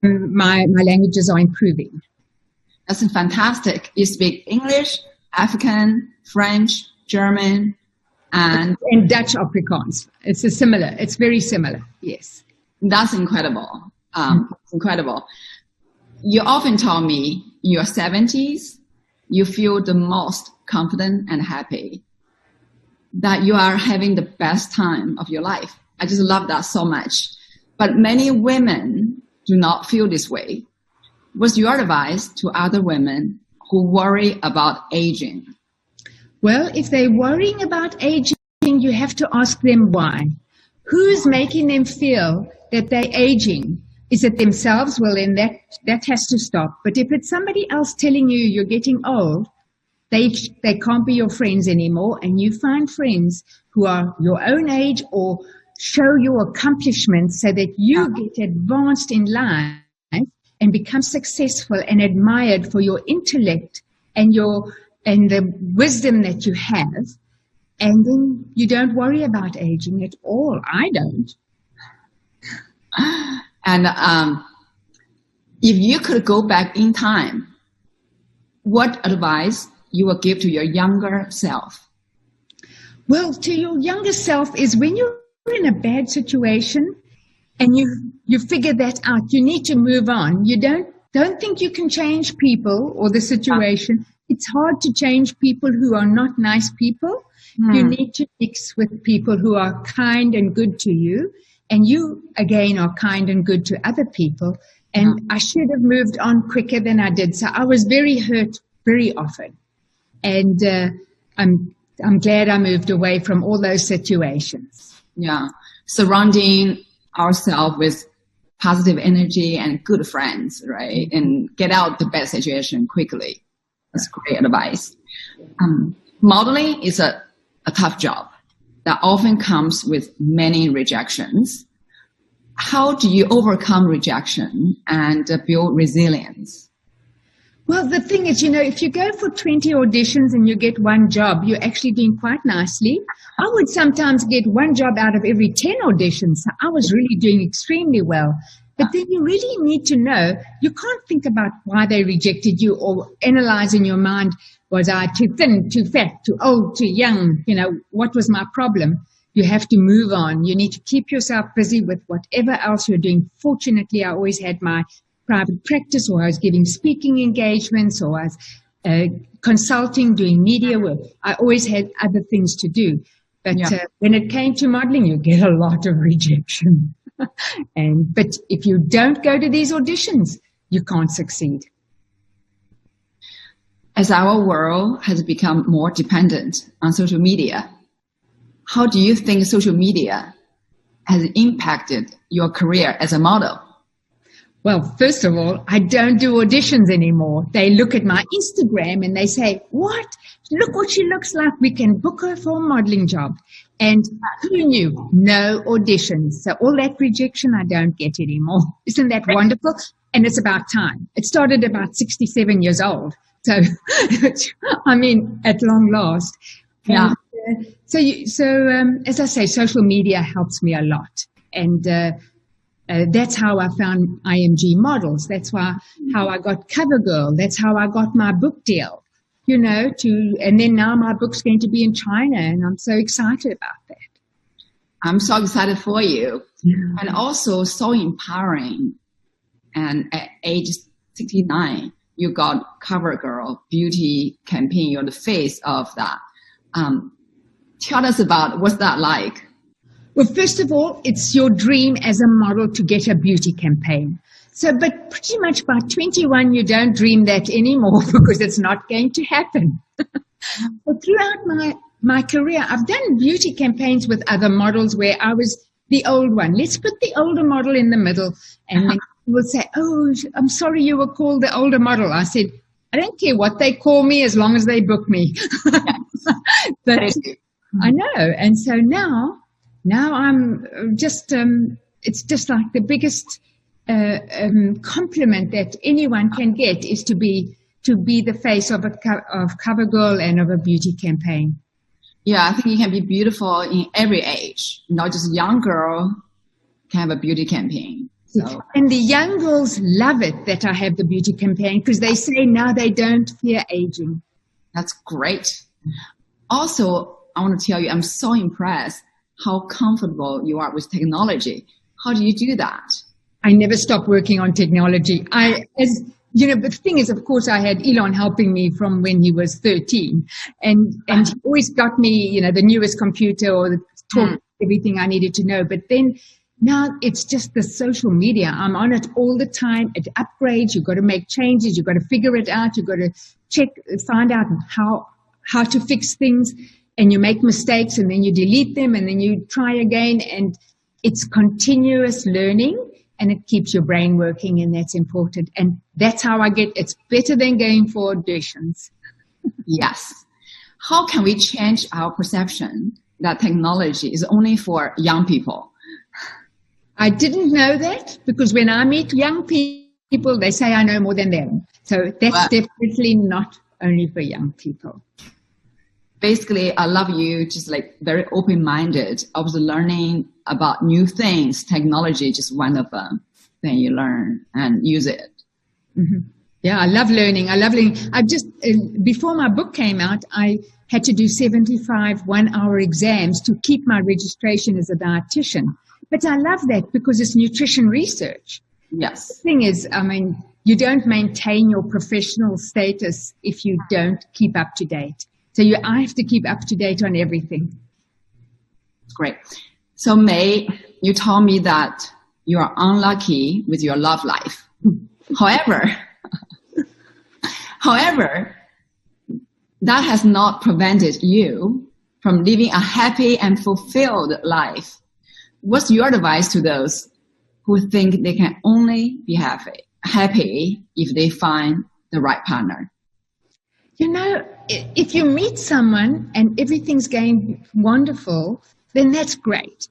my languages are improving. That's fantastic. You speak English, African, French, German, and Dutch Afrikaans. It's very similar. Yes. That's incredible. It's incredible. You often tell me in your 70s, you feel the most confident and happy, that you are having the best time of your life. I just love that so much. But many women do not feel this way. What's your advice to other women who worry about aging? Well, if they're worrying about aging, you have to ask them why. Who's making them feel that they're aging? Is it themselves? Well, then that has to stop. But if it's somebody else telling you you're getting old, they can't be your friends anymore, and you find friends who are your own age or show your accomplishments so that you get advanced in life and become successful and admired for your intellect and the wisdom that you have, and then you don't worry about aging at all. I don't. And if you could go back in time, what advice you will give to your younger self? Well, to your younger self is when you're in a bad situation and you figure that out, you need to move on. You don't think you can change people or the situation. It's hard to change people who are not nice people. You need to mix with people who are kind and good to you. And you, again, are kind and good to other people. And I should have moved on quicker than I did. So I was very hurt very often. And I'm glad I moved away from all those situations. Yeah. Surrounding ourselves with positive energy and good friends, right? And get out the bad situation quickly. That's great advice. Modeling is a tough job that often comes with many rejections. How do you overcome rejection and build resilience? Well, the thing is, if you go for 20 auditions and you get one job, you're actually doing quite nicely. I would sometimes get one job out of every 10 auditions. So I was really doing extremely well. But then you really need to know, you can't think about why they rejected you or analyze in your mind, was I too thin, too fat, too old, too young? What was my problem? You have to move on. You need to keep yourself busy with whatever else you're doing. Fortunately, I always had my private practice, or I was giving speaking engagements, or I was consulting, doing media work. I always had other things to do. But when it came to modeling, you get a lot of rejection. But if you don't go to these auditions, you can't succeed. As our world has become more dependent on social media, how do you think social media has impacted your career as a model? Well, first of all, I don't do auditions anymore. They look at my Instagram and they say, what? Look what she looks like. We can book her for a modeling job. And who knew? No auditions. So all that rejection I don't get anymore. Isn't that wonderful? And it's about time. It started about 67 years old. So, at long last. Yeah. As I say, social media helps me a lot. And that's how I found IMG Models. That's how I got CoverGirl. That's how I got my book deal, and then now my book's going to be in China, and I'm so excited about that. I'm so excited for you. Yeah. And also so empowering. And at age 69, you got CoverGirl beauty campaign. You're the face of that. Tell us about what's that like. Well, first of all, it's your dream as a model to get a beauty campaign. But pretty much by 21, you don't dream that anymore because it's not going to happen. But throughout my career, I've done beauty campaigns with other models where I was the old one. Let's put the older model in the middle. And then people would say, oh, I'm sorry you were called the older model. I said, I don't care what they call me as long as they book me. But I know. And so now I'm just, it's just like the biggest compliment that anyone can get is to be to be the face of CoverGirl and of a beauty campaign. Yeah, I think you can be beautiful in every age, not just young girl can have a beauty campaign. So. And the young girls love it that I have the beauty campaign because they say now they don't fear aging. That's great. Also, I want to tell you, I'm so impressed how comfortable you are with technology. How do you do that? I never stop working on technology. But the thing is, of course, I had Elon helping me from when he was 13. And he always got me, the newest computer or everything I needed to know. But then now it's just the social media. I'm on it all the time. It upgrades. You've got to make changes. You've got to figure it out. You've got to find out how to fix things. And you make mistakes and then you delete them and then you try again. And it's continuous learning and it keeps your brain working, and that's important. And that's how it's better than going for auditions. Yes. How can we change our perception that technology is only for young people? I didn't know that because when I meet young people, they say I know more than them. So that's definitely not only for young people. Basically, I love you just like very open-minded, always learning about new things. Technology is just one of them. Then you learn and use it. Mm-hmm. Yeah, I love learning. I just, before my book came out, I had to do 75 one-hour exams to keep my registration as a dietitian. But I love that because it's nutrition research. Yes. The thing is, you don't maintain your professional status if you don't keep up to date. So I have to keep up to date on everything. Great. So May, you told me that you are unlucky with your love life. However, that has not prevented you from living a happy and fulfilled life. What's your advice to those who think they can only be happy if they find the right partner? If you meet someone and everything's going wonderful, then that's great.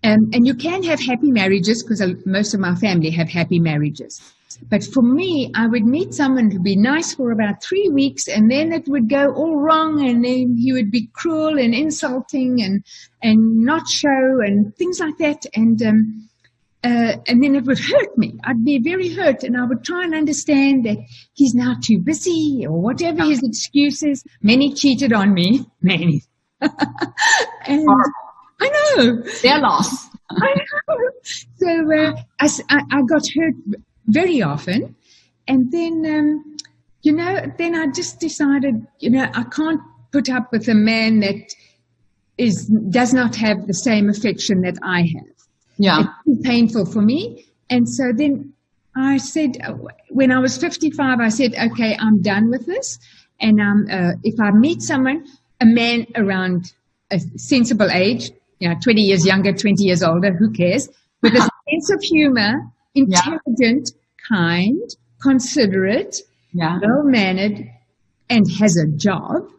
And you can have happy marriages because most of my family have happy marriages. But for me, I would meet someone who'd be nice for about 3 weeks and then it would go all wrong and then he would be cruel and insulting and not show and things like that. And then it would hurt me. I'd be very hurt and I would try and understand that he's now too busy or whatever his excuses. Many cheated on me. Many. And I know. Their loss. I know. So I got hurt very often. And then, then I just decided, I can't put up with a man that does not have the same affection that I have. Yeah. It's too painful for me. And so then I said, when I was 55, I said, okay, I'm done with this. And if I meet someone, a man around a sensible age, 20 years younger, 20 years older, who cares, with a sense of humor, intelligent, kind, considerate, well-mannered, and has a job.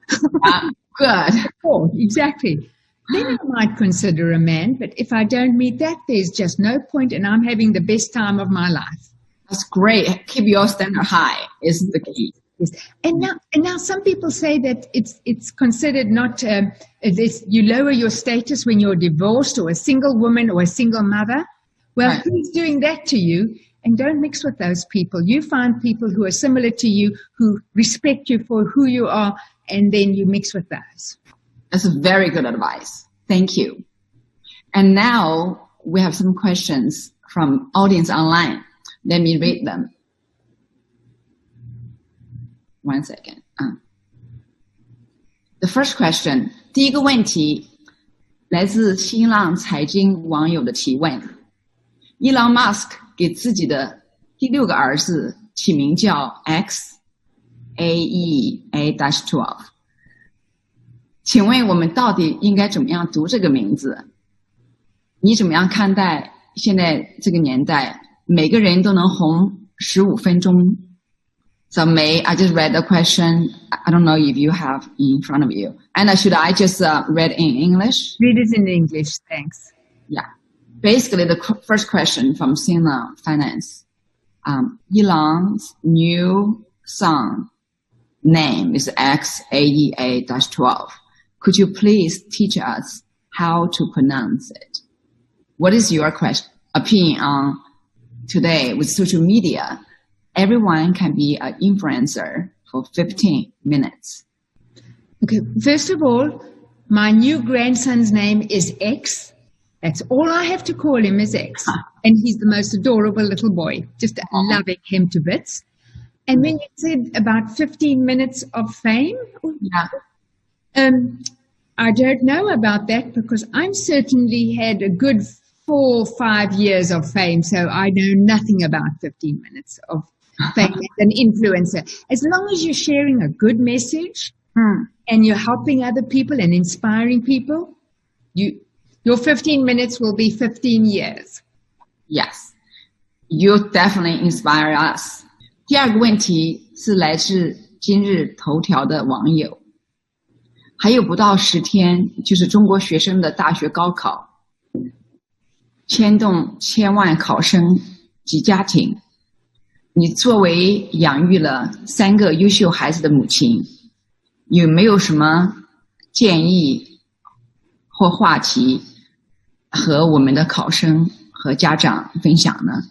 Good. Oh, exactly. Then I might consider a man, but if I don't meet that, there's just no point, and I'm having the best time of my life. That's great. Keep your standard high is the key. Yes. And now some people say that it's considered not, you lower your status when you're divorced or a single woman or a single mother. Well, right. Who's doing that to you? And don't mix with those people. You find people who are similar to you, who respect you for who you are, and then you mix with those. That's very good advice. Thank you. And now we have some questions from audience online. Let me read them. 1 second. The first question, 第一个问题来自新浪财经网友的提问。Elon Musk 给自己的第6个儿子起名叫 X，AEA-12。请问我们到底应该怎么样读这个名字？你怎么样看待现在这个年代，每个人都能红15分钟？ So May, I just read the question. I don't know if you have in front of you. And should I just read in English? Read it in English, thanks. Yeah. Basically, the first question from Sinla Finance. Elon's new son name is XAEA-12. Could you please teach us how to pronounce it? What is your opinion on today with social media? Everyone can be an influencer for 15 minutes. Okay, first of all, my new grandson's name is X. That's all I have to call him is X. And he's the most adorable little boy, just loving him to bits. And when you said about 15 minutes of fame, I don't know about that because I'm certainly had a good 4 or 5 years of fame, so I know nothing about 15 minutes of fame as an influencer. As long as you're sharing a good message and you're helping other people and inspiring people, your 15 minutes will be 15 years. Yes, you definitely inspire us. 第二个问题是来自今日头条的网友。还有不到10天，就是中国学生的大学高考，牵动千万考生及家庭。你作为养育了3个优秀孩子的母亲，有没有什么建议或话题和我们的考生和家长分享呢？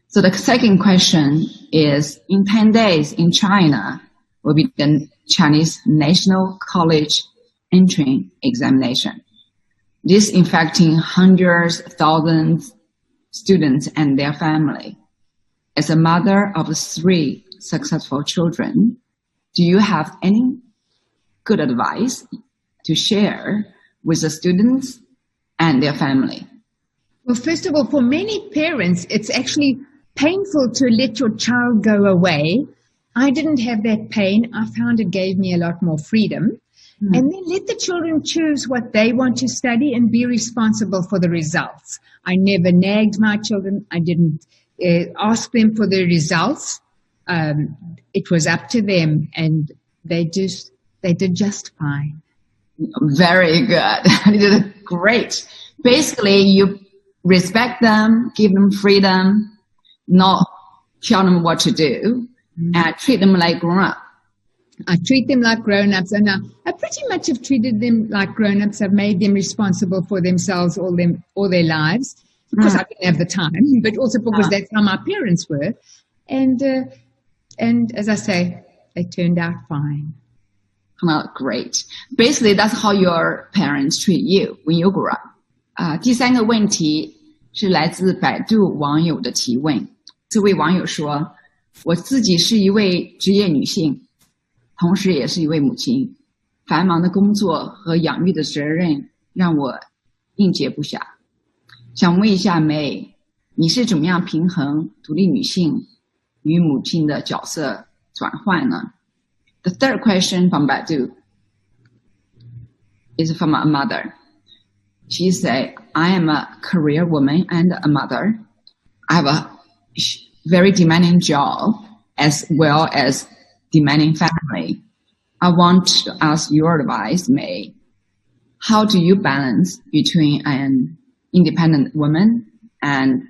So the second question is, in 10 days in China will be the Chinese National College Entrance Examination. This infecting hundreds, thousands students and their family. As a mother of 3 successful children, do you have any good advice to share with the students and their family? Well, first of all, for many parents, it's actually painful to let your child go away. I didn't have that pain. I found it gave me a lot more freedom. And then let the children choose what they want to study and be responsible for the results. I never nagged my children. I didn't ask them for the results. It was up to them, and they did just fine. Very good. You did great. Basically, you respect them, give them freedom, not tell them what to do, and treat them like grown-up. I treat them like grown-ups, and I pretty much have treated them like grown-ups. I've made them responsible for themselves all their lives. Of course, I didn't have the time, but also because that's how my parents were. And as I say, they turned out fine. Well, great. Basically, that's how your parents treat you when you grow up. 第3个问题是来自百度网友的提问。这位网友说：“我自己是一位职业女性，同时也是一位母亲。繁忙的工作和养育的责任让我应接不暇。想问一下May，你是怎么样平衡独立女性与母亲的角色转换呢？” The third question from Baidu is from a mother. She said, I am a career woman and a mother. I have a very demanding job as well as demanding family. I want to ask your advice, May. How do you balance between an independent woman and,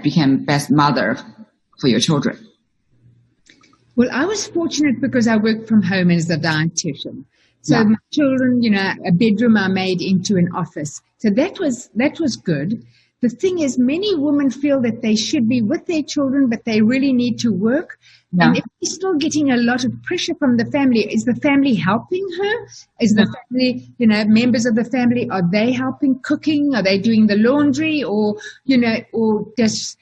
become best mother for your children? Well, I was fortunate because I worked from home as a dietitian. So my children, a bedroom I made into an office. So that was good. The thing is, many women feel that they should be with their children, but they really need to work. Yeah. And if they're still getting a lot of pressure from the family, is the family helping her? Is the family, members of the family, are they helping cooking? Are they doing the laundry? Or is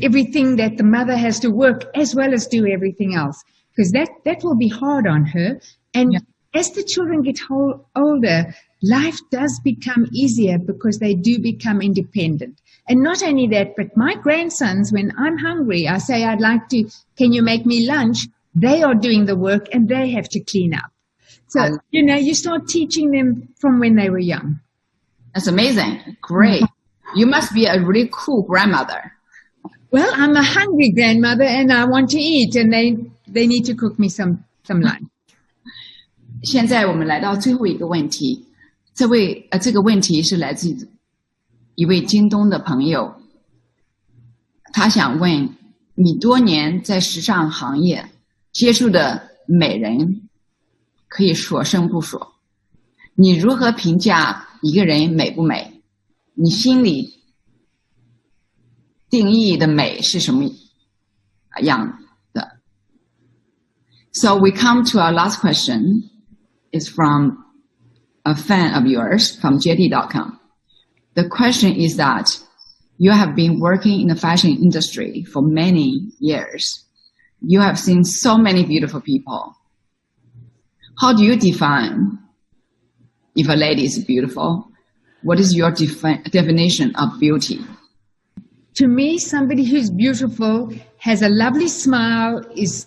everything that the mother has to work as well as do everything else? Because that will be hard on her. And as the children get older, life does become easier because they do become independent. And not only that, but my grandsons, when I'm hungry, I say, can you make me lunch? They are doing the work and they have to clean up. So, you start teaching them from when they were young. That's amazing. Great. You must be a really cool grandmother. Well, I'm a hungry grandmother and I want to eat, and they need to cook me some lunch. 现在我们来到最后一个问题，这个问题是来自一位京东的朋友，他想问你多年在时尚行业接触的美人可以所剩不说。你如何评价一个人美不美？你心里定义的美是什么样的？ So we come to our last question. It's from a fan of yours from JD.com. The question is that you have been working in the fashion industry for many years. You have seen so many beautiful people. How do you define if a lady is beautiful? What is your definition of beauty? To me, somebody who's beautiful, has a lovely smile, is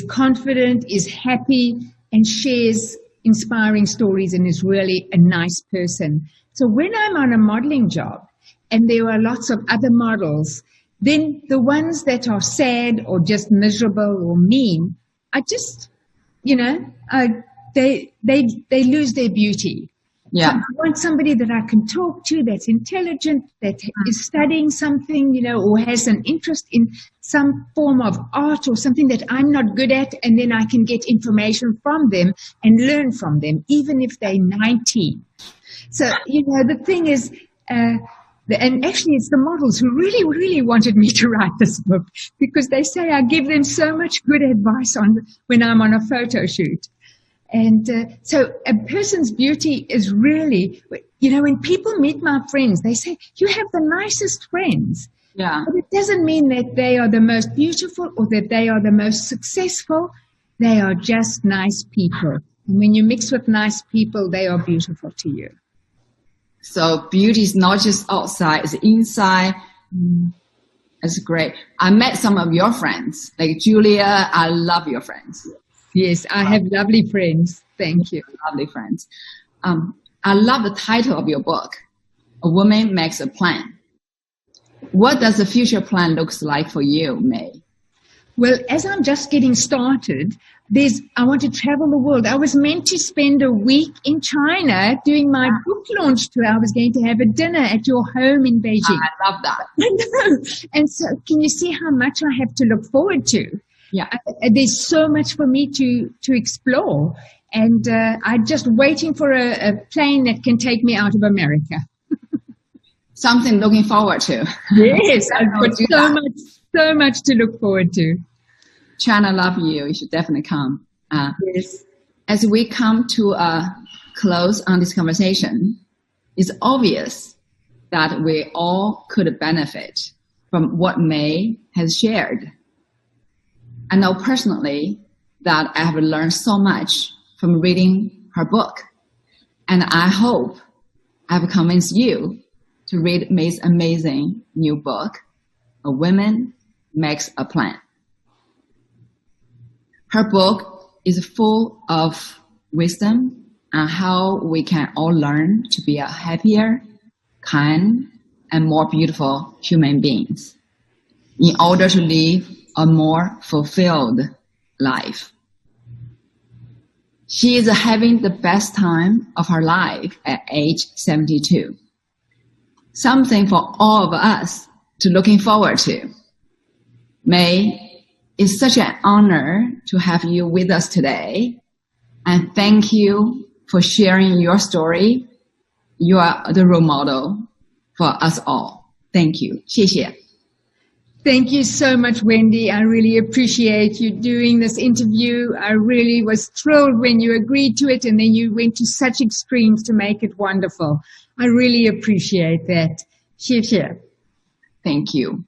confident, is happy, and shares inspiring stories and is really a nice person. So when I'm on a modeling job and there are lots of other models, then the ones that are sad or just miserable or mean are just, they lose their beauty. Yeah. So I want somebody that I can talk to, that's intelligent, that is studying something, or has an interest in some form of art or something that I'm not good at, and then I can get information from them and learn from them, even if they're 19. So, the thing is, and actually it's the models who really, really wanted me to write this book, because they say I give them so much good advice when I'm on a photo shoot. And so a person's beauty is really, when people meet my friends, they say, you have the nicest friends. Yeah. But it doesn't mean that they are the most beautiful or that they are the most successful. They are just nice people. And when you mix with nice people, they are beautiful to you. So beauty is not just outside, it's inside. That's great. I met some of your friends, like Julia. I love your friends. Yes, I have lovely friends. Thank you. Lovely friends. I love the title of your book, A Woman Makes a Plan. What does the future plan look like for you, May? Well, as I'm just getting started, I want to travel the world. I was meant to spend a week in China doing my book launch tour. I was going to have a dinner at your home in Beijing. I love that. I know. And so can you see how much I have to look forward to? Yeah. There's so much for me to explore. And I'm just waiting for a plane that can take me out of America. Something looking forward to. Yes, I've got so much to look forward to. China love you. You should definitely come. Yes. As we come to a close on this conversation, it's obvious that we all could benefit from what May has shared. I know personally that I have learned so much from reading her book. And I hope I've convinced you to read May's amazing new book, A Woman Makes a Plan. Her book is full of wisdom on how we can all learn to be a happier, kind, and more beautiful human beings in order to live a more fulfilled life. She is having the best time of her life at age 72. Something for all of us to looking forward to. May, it's such an honor to have you with us today. And thank you for sharing your story. You are the role model for us all. Thank you. 谢谢. Thank you so much, Wendy. I really appreciate you doing this interview. I really was thrilled when you agreed to it, and then you went to such extremes to make it wonderful. I really appreciate that. 谢谢. Thank you.